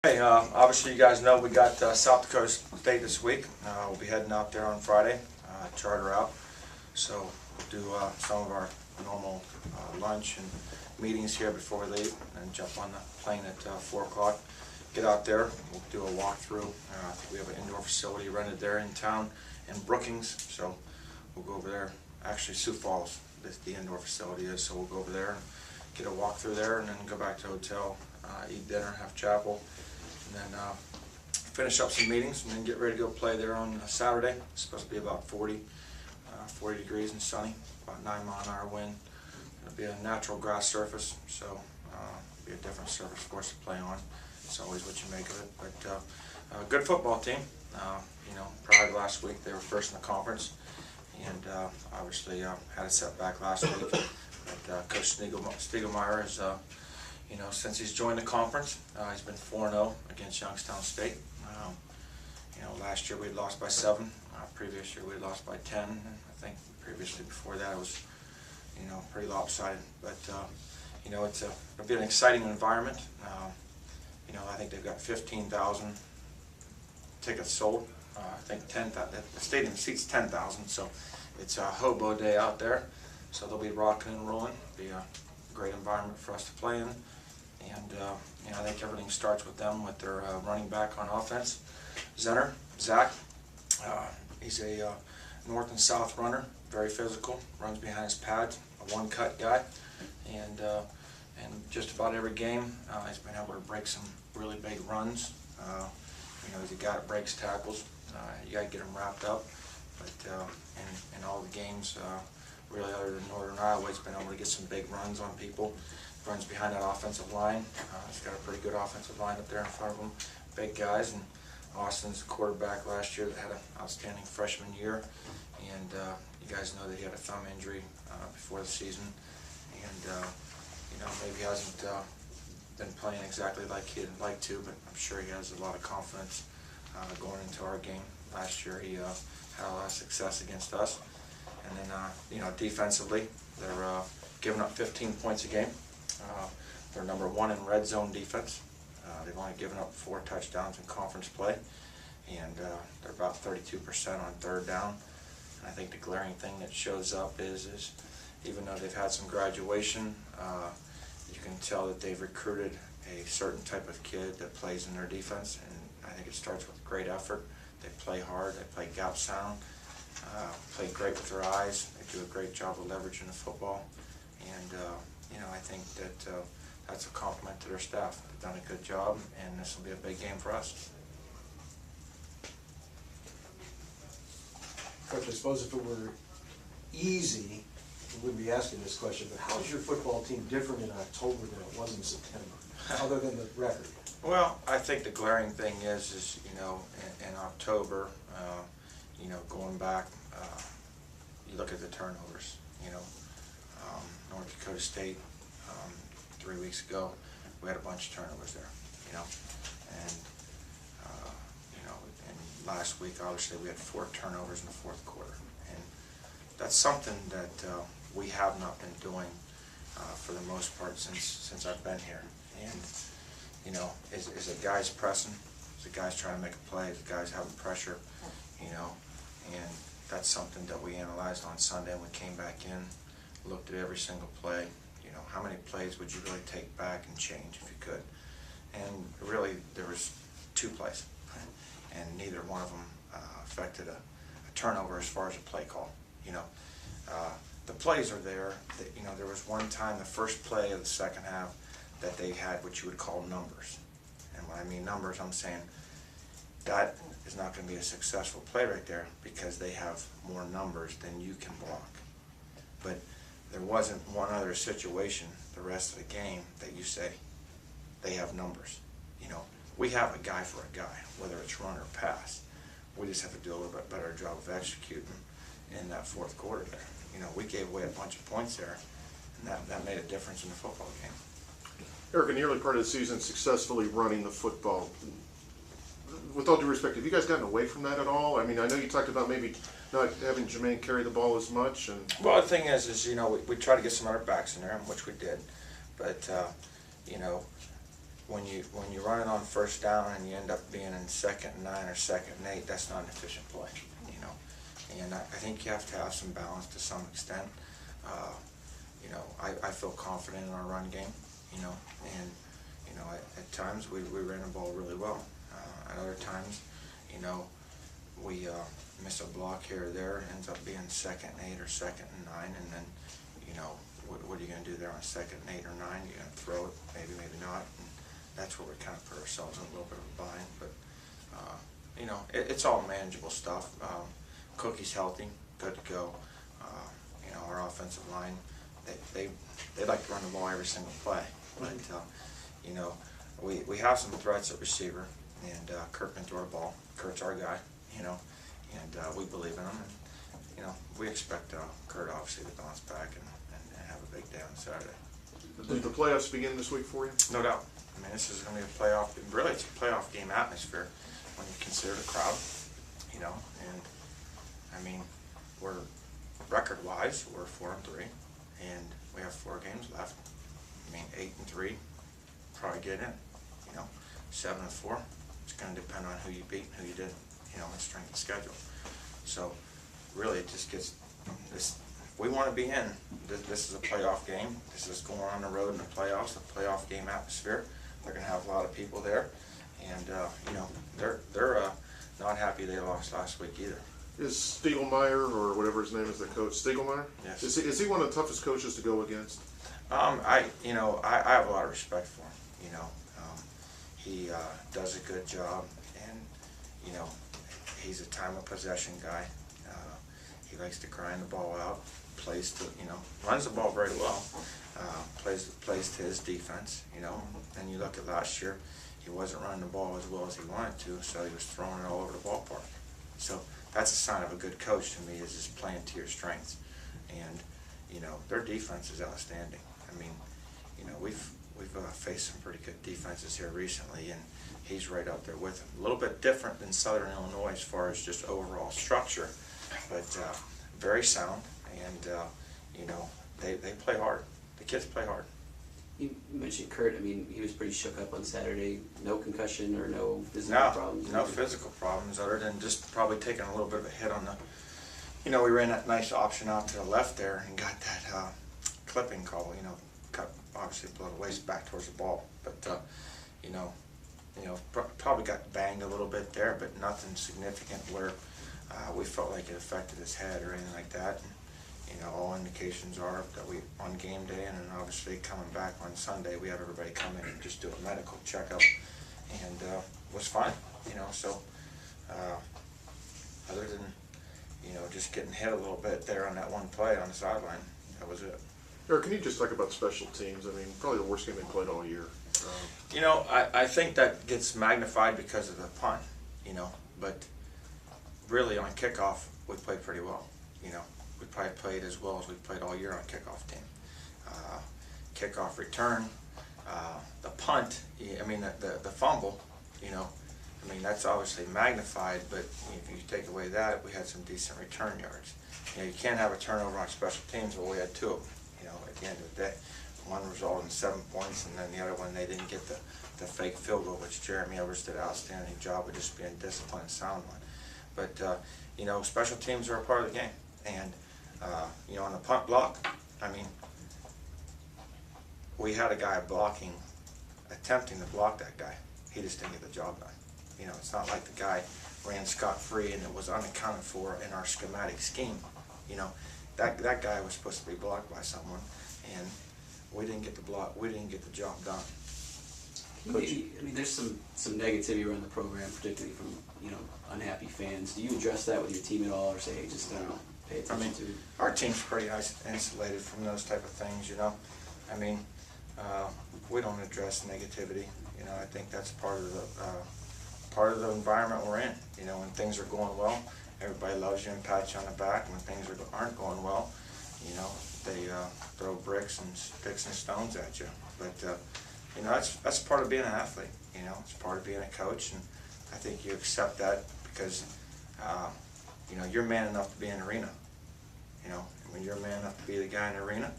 Hey, obviously you guys know we got South Dakota State this week. We'll be heading out there on Friday, charter out. So we'll do some of our normal lunch and meetings here before we leave, and jump on the plane at 4 o'clock. Get out there, we'll do a walkthrough. I think we have an indoor facility rented there in town in Brookings, so we'll go over there. Actually, Sioux Falls, the indoor facility is, so we'll go over there and get a walkthrough there, and then go back to the hotel, eat dinner, have chapel, and then finish up some meetings, and then get ready to go play there on Saturday. It's supposed to be about 40 degrees and sunny, about 9-mile-an-hour wind. It'll be a natural grass surface, so it'll be a different surface for us to play on. It's always what you make of it. But good football team. You know, prior to last week, they were first in the conference, and obviously had a setback last week. But Coach Stiegelmeyer is, you know, since he's joined the conference, he's been 4-0 against Youngstown State. You know, last year we had lost by 7. Previous year we had lost by 10. And I think previously before that it was, you know, pretty lopsided. But you know, it'll be an exciting environment. You know, I think they've got 15,000 tickets sold. I think 10,000. The stadium seats 10,000, so it's a hobo day out there. So they'll be rocking and rolling. It'll be a great environment for us to play in. And you know, I think everything starts with them, with their running back on offense, Zach. He's a north and south runner, very physical, runs behind his pads, a one-cut guy, and just about every game he's been able to break some really big runs. You know, he's a guy that breaks tackles. You got to get him wrapped up, but in all the games, really other than Northern Iowa, he's been able to get some big runs on people. Runs behind that offensive line. He's got a pretty good offensive line up there in front of him. Big guys. And Austin's the quarterback last year that had an outstanding freshman year. And you guys know that he had a thumb injury before the season. And you know, maybe hasn't been playing exactly like he'd like to, but I'm sure he has a lot of confidence going into our game. Last year he had a lot of success against us. And then, you know, defensively, they're giving up 15 points a game. They're number 1 in red zone defense. They've only given up 4 touchdowns in conference play, and they're about 32% on third down. And I think the glaring thing that shows up is even though they've had some graduation, you can tell that they've recruited a certain type of kid that plays in their defense, and I think it starts with great effort. They play hard, they play gap sound, play great with their eyes. They do a great job of leveraging the football, and you know, I think that that's a compliment to their staff. They've done a good job, and this will be a big game for us. Coach, I suppose if it were easy, we wouldn't be asking this question, but how is your football team different in October than it was in September, other than the record? Well, I think the glaring thing is you know, in October, you know, going back, you look at the turnovers. You know, North Dakota State 3 weeks ago, we had a bunch of turnovers there. You know, and you know, and last week obviously we had 4 turnovers in the fourth quarter, and that's something that we have not been doing for the most part since I've been here. And you know, is the guys pressing? Is the guys trying to make a play? Is the guys having pressure? You know, and that's something that we analyzed on Sunday when we came back in, looked at every single play. You know, how many plays would you really take back and change if you could? And really, there was 2 plays, and neither one of them affected a turnover as far as a play call. You know, the plays are there. You know, there was one time, the first play of the second half, that they had what you would call numbers. And when I mean numbers, I'm saying that is not going to be a successful play right there because they have more numbers than you can block. But there wasn't one other situation the rest of the game that you say they have numbers. You know, we have a guy for a guy, whether it's run or pass. We just have to do a little bit better job of executing in that fourth quarter there. You know, we gave away a bunch of points there, and that made a difference in the football game. Eric, in the early part of the season, successfully running the football. With all due respect, have you guys gotten away from that at all? I mean, I know you talked about maybe not having Jermaine carry the ball as much. And well, the thing is you know, we try to get some other backs in there, which we did. But, you know, when you run it on first down and you end up being in 2nd and 9 or 2nd and 8, that's not an efficient play, you know. And I think you have to have some balance to some extent. You know, I feel confident in our run game, you know, and you know, at times we ran the ball really well. At other times, you know, we miss a block here or there, ends up being 2nd and 8 or 2nd and 9, and then, you know, what are you going to do there on 2nd and 8 or 9? You're going to throw it, maybe not, and that's where we kind of put ourselves in a little bit of a bind. But you know, it's all manageable stuff. Cookie's healthy, good to go. You know, our offensive line, they like to run the ball every single play, but you know, we have some threats at receiver, and Kurt can throw the ball. Kurt's our guy, you know, and we believe in him. And, you know, we expect Kurt obviously to bounce back and have a big day on Saturday. Do the playoffs begin this week for you? No doubt. I mean, this is going to be a playoff. Really, it's a playoff game atmosphere when you consider the crowd, you know. And I mean, we're record-wise, we're 4-3, and we have 4 games left. I mean, 8-3, probably get in. You know, 7-4. It's going to depend on who you beat and who you did, you know, and strength of schedule. So, really, it just gets this. We want to be in. This is a playoff game. This is going on the road in the playoffs, a playoff game atmosphere. They're going to have a lot of people there, and you know, they're not happy they lost last week either. Is Stiegelmeier, or whatever his name is, the coach, Stiegelmeier? Yes. Is he one of the toughest coaches to go against? I have a lot of respect for him. You know, he does a good job, and you know, he's a time of possession guy. He likes to grind the ball out, plays to, you know, runs the ball very well, plays to his defense, you know. And you look at last year, he wasn't running the ball as well as he wanted to, so he was throwing it all over the ballpark. So that's a sign of a good coach to me, is just playing to your strengths. And you know, their defense is outstanding. I mean, you know, we've faced some pretty good defenses here recently, and he's right up there with them. A little bit different than Southern Illinois as far as just overall structure, but very sound, and you know, they play hard. The kids play hard. You mentioned Kurt. I mean, he was pretty shook up on Saturday. No concussion or no physical problems? No physical problems, other than just probably taking a little bit of a hit on the, you know, we ran that nice option out to the left there and got that clipping call, you know, cut obviously below the waist back towards the ball. But, you know, probably got banged a little bit there, but nothing significant where we felt like it affected his head or anything like that. And, you know, all indications are that we, on game day and then obviously coming back on Sunday, we have everybody come in and just do a medical checkup, and was fine, you know. So other than, you know, just getting hit a little bit there on that one play on the sideline, that was it. Eric, can you just talk about special teams? I mean, probably the worst game they played all year. You know, I think that gets magnified because of the punt, you know, but really on kickoff, we played pretty well, you know. We probably played as well as we played all year on kickoff team. Kickoff return, the punt, I mean, the fumble, you know, I mean, that's obviously magnified, but if you take away that, we had some decent return yards. You know, you can't have a turnover on special teams, but we had 2 of them, you know, at the end of the day. One resulted in 7 points, and then the other one, they didn't get the fake field goal, which Jeremy Evers did an outstanding job of just being disciplined and sound one. But, you know, special teams are a part of the game. And, you know, on the punt block, I mean, we had a guy attempting to block that guy. He just didn't get the job done. You know, it's not like the guy ran scot-free and it was unaccounted for in our schematic scheme. You know, that guy was supposed to be blocked by someone, and we didn't get the block. We didn't get the job done. Maybe, I mean, there's some negativity around the program, particularly from, you know, unhappy fans. Do you address that with your team at all, or say, hey, just don't pay attention to it? Our team's pretty insulated from those type of things, you know. I mean, we don't address negativity. You know, I think that's part of the environment we're in. You know, when things are going well, everybody loves you and pats you on the back. When things aren't going well, you know, they throw bricks and sticks and stones at you. But you know, that's part of being an athlete. You know, it's part of being a coach, and I think you accept that because you know, you're man enough to be in the arena. You know, and when you're man enough to be the guy in the arena,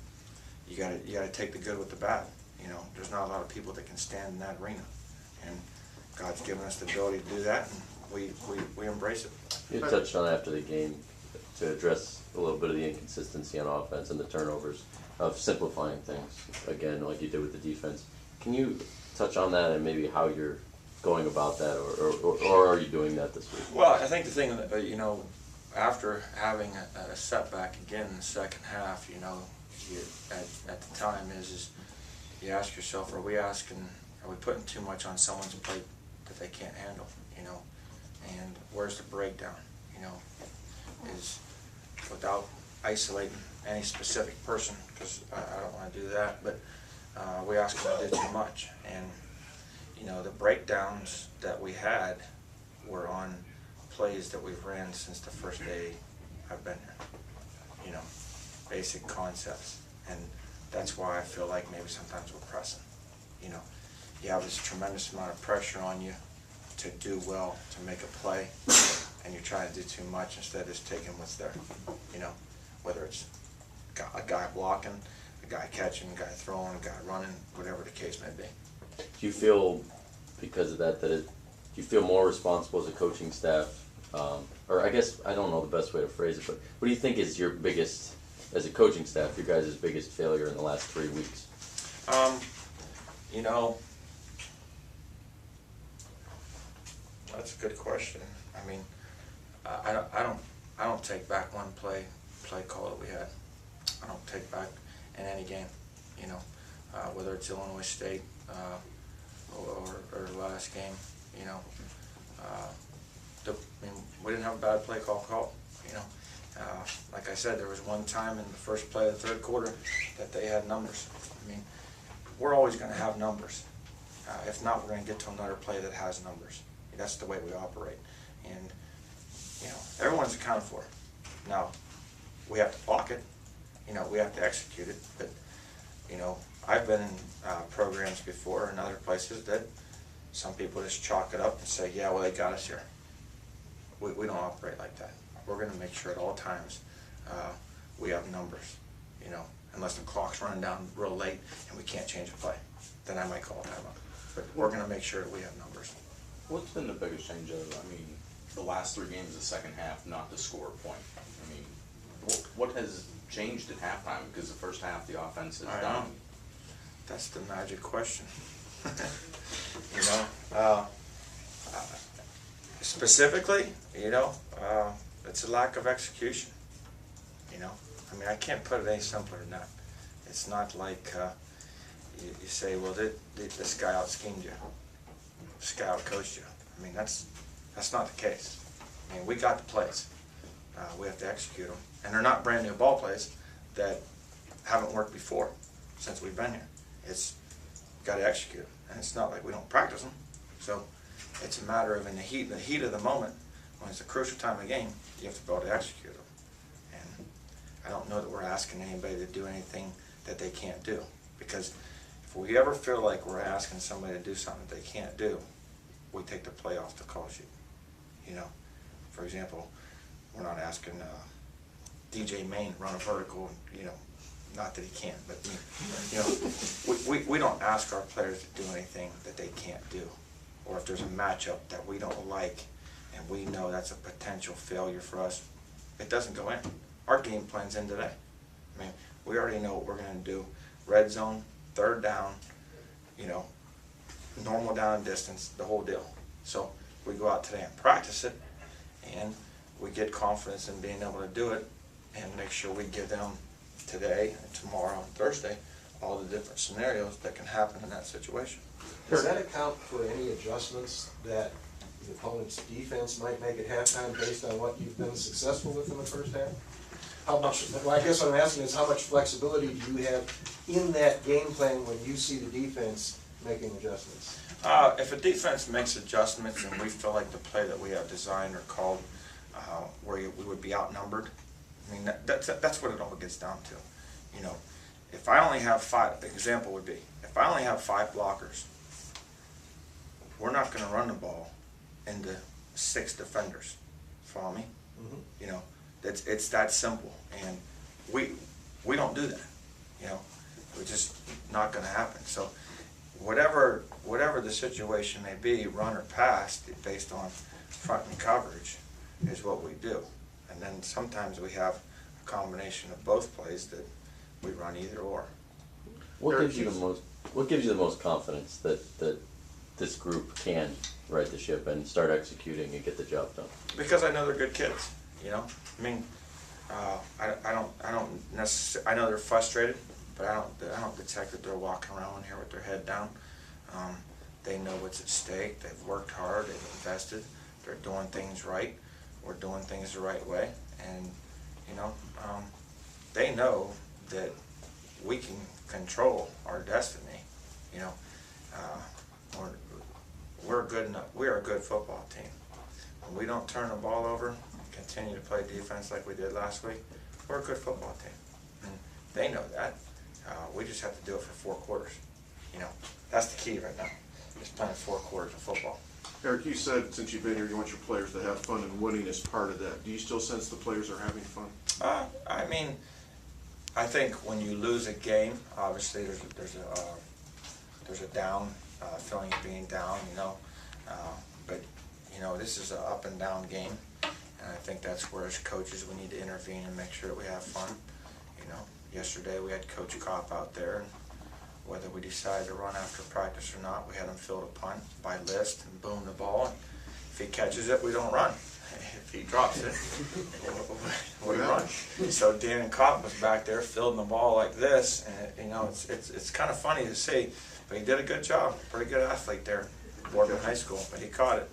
you gotta take the good with the bad. You know, there's not a lot of people that can stand in that arena. And God's given us the ability to do that, and we embrace it. You touched on after the game to address a little bit of the inconsistency on offense and the turnovers of simplifying things, again, like you did with the defense. Can you touch on that and maybe how you're going about that, or are you doing that this week? Well, I think the thing that, you know, after having a setback again in the second half, you know, at the time is you ask yourself, are we putting too much on someone's plate that they can't handle, you know? And where's the breakdown, you know, is without isolating any specific person, because I don't want to do that, but we ask them to do too much. And, you know, the breakdowns that we had were on plays that we've ran since the first day I've been here, you know, basic concepts. And that's why I feel like maybe sometimes we're pressing, you know. You have this tremendous amount of pressure on you to do well, to make a play, and you're trying to do too much instead of just taking what's there, you know, whether it's a guy blocking, a guy catching, a guy throwing, a guy running, whatever the case may be. Do you feel, because of that, do you feel more responsible as a coaching staff, or I guess, I don't know the best way to phrase it, but what do you think is your biggest, as a coaching staff, your guys' biggest failure in the last 3 weeks? You know, that's a good question. I mean, I don't take back one play call that we had. I don't take back in any game, you know, whether it's Illinois State or the last game, you know. I mean, we didn't have a bad play call, you know. Like I said, there was one time in the first play of the third quarter that they had numbers. I mean, we're always going to have numbers. If not, we're going to get to another play that has numbers. That's the way we operate. And, you know, everyone's accounted for. Now, we have to block it. You know, we have to execute it. But, you know, I've been in programs before and other places that some people just chalk it up and say, yeah, well, they got us here. We don't operate like that. We're going to make sure at all times we have numbers, you know, unless the clock's running down real late and we can't change a play. Then I might call a timeout. But we're going to make sure that we have numbers. What's been the biggest change of, I mean, the last 3 games of the second half not to score a point? I mean, what has changed at halftime? Because the first half the offense is down. That's the magic question. You know, specifically, you know, it's a lack of execution. You know, I mean, I can't put it any simpler than that. It's not like you say, well, this guy out-schemed you, this guy out-coached you. I mean, that's not the case. I mean, we got the plays. We have to execute them. And they're not brand new ball plays that haven't worked before since we've been here. It's got to execute them. And it's not like we don't practice them. So it's a matter of in the heat of the moment, when it's a crucial time of the game, you have to be able to execute them. And I don't know that we're asking anybody to do anything that they can't do. Because if we ever feel like we're asking somebody to do something that they can't do, we take the play off the call sheet. You know, for example, we're not asking DJ Maine to run a vertical, you know, not that he can't, but you know, we don't ask our players to do anything that they can't do. Or if there's a matchup that we don't like and we know that's a potential failure for us, it doesn't go in. Our game plan's in today. I mean, we already know what we're going to do. Red zone, third down, you know, normal down and distance, the whole deal. So we go out today and practice it, and we get confidence in being able to do it and make sure we give them today and tomorrow and Thursday all the different scenarios that can happen in that situation. Does that account for any adjustments that the opponent's defense might make at halftime based on what you've been successful with in the first half? How much, well, I guess what I'm asking is how much flexibility do you have in that game plan when you see the defense making adjustments? If a defense makes adjustments and we feel like the play that we have designed or called where we would be outnumbered, I mean, that's what it all gets down to. You know, if I only have 5, the example would be, if I only have 5 blockers, we're not going to run the ball into 6 defenders. Follow me? Mm-hmm. You know, it's that simple, and we don't do that. You know, It's just not gonna happen. So whatever the situation may be, run or pass, based on front and coverage, is what we do. And then sometimes we have a combination of both plays that we run either or. What Eric, gives you the most confidence that this group can right the ship and start executing and get the job done? Because I know they're good kids, you know? I mean, I don't necessarily, I know they're frustrated, but I don't detect that they're walking around here with their head down. They know what's at stake, they've worked hard, they've invested, they're doing things right, we're doing things the right way, and, you know, they know that we can control our destiny, you know? We're good enough, we're a good football team. When we don't turn the ball over, continue to play defense like we did last week, we're a good football team. And they know that. We just have to do it for 4 quarters. You know, that's the key right now. Just playing 4 quarters of football. Eric, you said since you've been here, you want your players to have fun, and winning is part of that. Do you still sense the players are having fun? I mean, I think when you lose a game, obviously there's a down, feeling of being down, you know. But, you know, this is an up and down game. And I think that's where as coaches we need to intervene and make sure that we have fun. You know, yesterday we had Coach Kopp out there, and whether we decided to run after practice or not, we had him field a punt by list and boom the ball. And if he catches it, we don't run. If he drops it, we run. So Dan Kopp was back there fielding the ball like this, and you know it's kind of funny to see, but he did a good job. Pretty good athlete there, Boardman High School, but he caught it.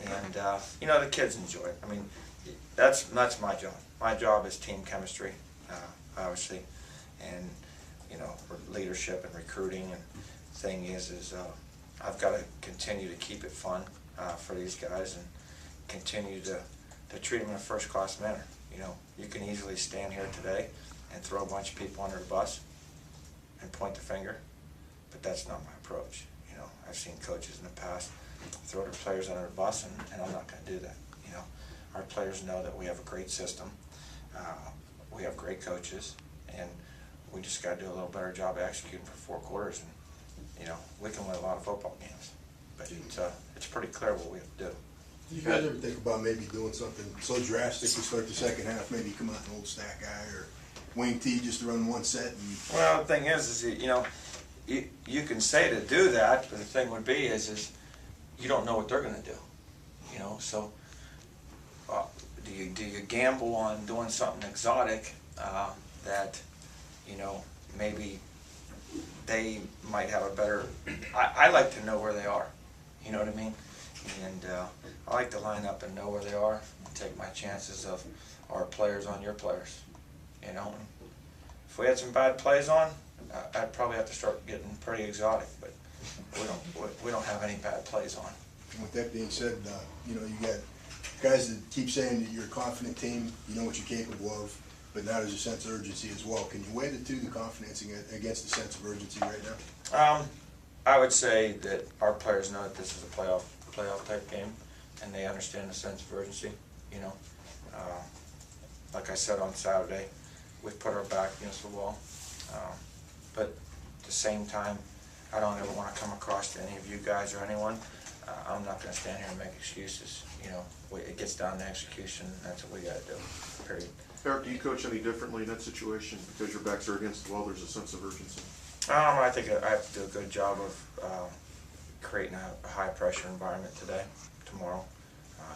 And you know, the kids enjoy it. I mean, that's my job. My job is team chemistry, obviously, and you know, leadership and recruiting. And the thing is I've got to continue to keep it fun for these guys and continue to treat them in a first-class manner. You know, you can easily stand here today and throw a bunch of people under the bus and point the finger, but that's not my approach. You know, I've seen coaches in the past throw their players under the bus, and I'm not going to do that. You know, our players know that we have a great system, we have great coaches, and we just got to do a little better job of executing for 4 quarters, and you know, we can win a lot of football games, but it's pretty clear what we have to do. Do you guys ever think about maybe doing something so drastic to start the second half, maybe come out an old stack guy or wing T just to run one set? And well, the thing is you know, you can say to do that, but the thing would be is you don't know what they're going to do. You know, so do you gamble on doing something exotic that you know maybe they might have a better? I like to know where they are. You know what I mean? And I like to line up and know where they are and take my chances of our players on your players. You know, if we had some bad plays on, I'd probably have to start getting pretty exotic. But we don't have any bad plays on. And with that being said, you know, you got guys that keep saying that you're a confident team, you know what you're capable of, but now there's a sense of urgency as well. Can you weigh the two, the confidence against the sense of urgency right now? I would say that our players know that this is a playoff type game, and they understand the sense of urgency. You know, like I said on Saturday, we've put our back against the wall, but at the same time, I don't ever want to come across to any of you guys or anyone. I'm not going to stand here and make excuses. You know, it gets down to execution. That's what we got to do. Period. Eric, do you coach any differently in that situation? Because your backs are against the wall, there's a sense of urgency. I think I have to do a good job of creating a high pressure environment today, tomorrow,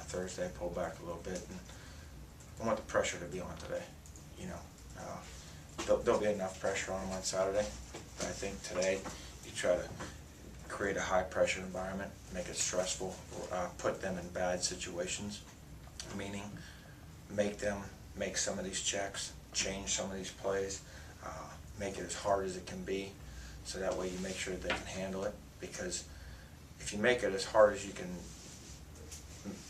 Thursday, pull back a little bit, and I want the pressure to be on today. You know, there'll be enough pressure on them on Saturday, but I think today you try to create a high pressure environment, make it stressful, put them in bad situations, meaning make them make some of these checks, change some of these plays, make it as hard as it can be, so that way you make sure that they can handle it. Because if you make it as hard as you can,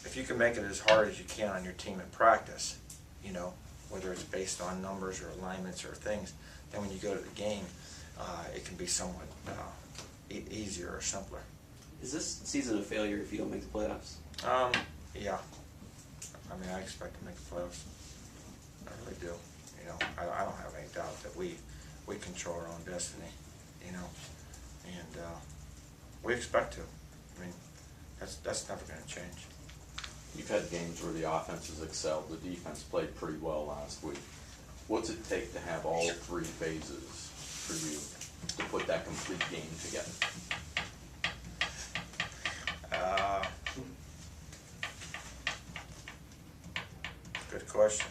if you can make it as hard as you can on your team in practice, you know, whether it's based on numbers or alignments or things, then when you go to the game, it can be somewhat easier or simpler. Is this season a failure if you don't make the playoffs? Yeah. I mean, I expect to make the playoffs. I really do. You know, I don't have any doubt that we we control our own destiny, you know, and we expect to. I mean, that's never going to change. You've had games where the offense has excelled, the defense played pretty well last week. What's it take to have all three phases for you to put that complete game together? Good question.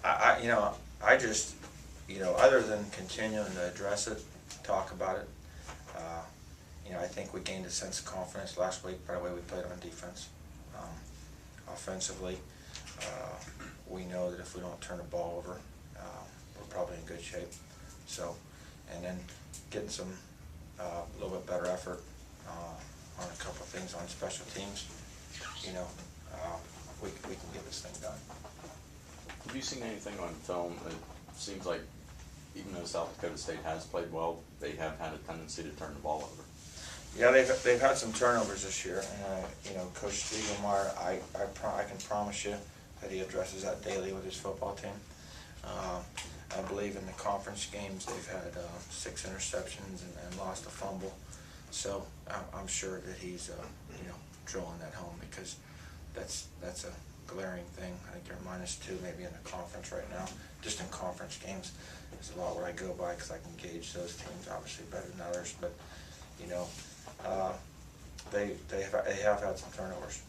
I just, other than continuing to address it, talk about it, I think we gained a sense of confidence last week by the way we played on defense. Offensively, we know that if we don't turn the ball over, we're probably in good shape. So, and then getting some, a little bit better effort on a couple of things on special teams, we can get this thing done. Have you seen anything on film? It seems like even though South Dakota State has played well, they have had a tendency to turn the ball over. Yeah, they've had some turnovers this year, and Coach Spiegelmeyer, I can promise you that he addresses that daily with his football team. I believe in the conference games they've had 6 interceptions and lost a fumble, so I'm sure that he's drilling that home because that's a glaring thing. I think they're -2 maybe in the conference right now, just in conference games. There's a lot where I go by because I can gauge those teams obviously better than others, but they have had some turnovers.